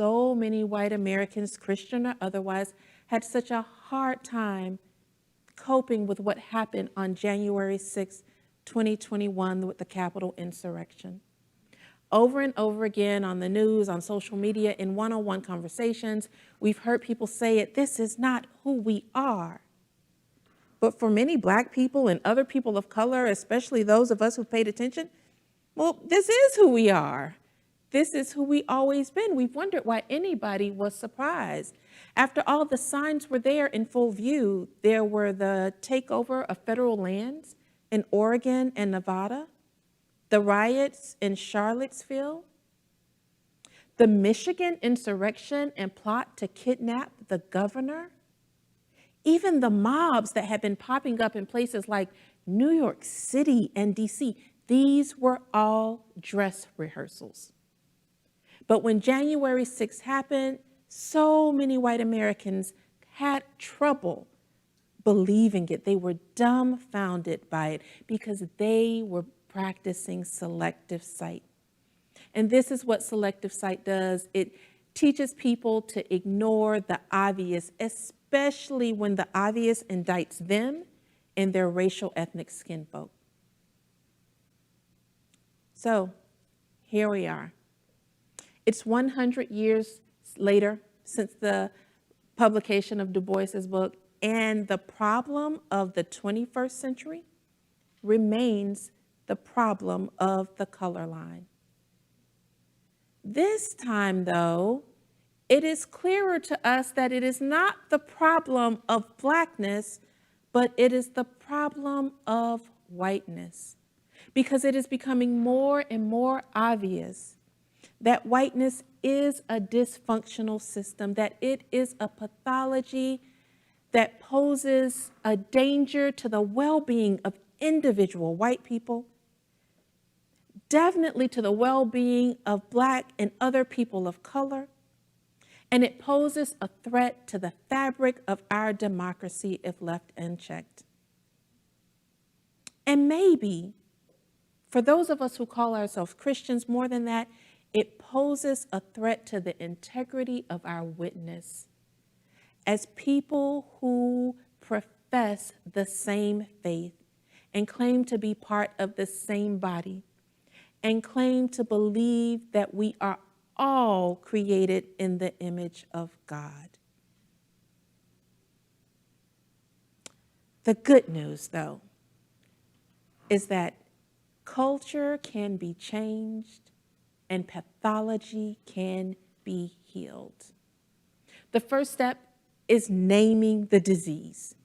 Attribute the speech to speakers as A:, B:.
A: so many white Americans, Christian or otherwise, had such a hard time coping with what happened on January 6, 2021 with the Capitol insurrection. Over and over again on the news, on social media, in one-on-one conversations, we've heard people say it, this is not who we are. But for many Black people and other people of color, especially those of us who paid attention, well, this is who we are. This is who we always been. We've wondered why anybody was surprised. After all, the signs were there in full view. There were the takeover of federal lands in Oregon and Nevada, the riots in Charlottesville, the Michigan insurrection and plot to kidnap the governor, even the mobs that had been popping up in places like New York City and DC. These were all dress rehearsals. But when January 6th happened, so many white Americans had trouble believing it. They were dumbfounded by it because they were practicing selective sight. And this is what selective sight does. It teaches people to ignore the obvious, especially when the obvious indicts them and their racial ethnic skinfolk. So here we are. It's 100 years later since the publication of Du Bois's book, and the problem of the 21st century remains the problem of the color line. This time, though, it is clearer to us that it is not the problem of Blackness, but it is the problem of whiteness, because it is becoming more and more obvious that whiteness is a dysfunctional system, that it is a pathology that poses a danger to the well-being of individual white people, definitely to the well-being of Black and other people of color, and it poses a threat to the fabric of our democracy if left unchecked. And maybe, for those of us who call ourselves Christians, more than that, it poses a threat to the integrity of our witness as people who profess the same faith and claim to be part of the same body and claim to believe that we are all created in the image of God. The good news, though, is that culture can be changed and pathology can be healed. The first step is naming the disease.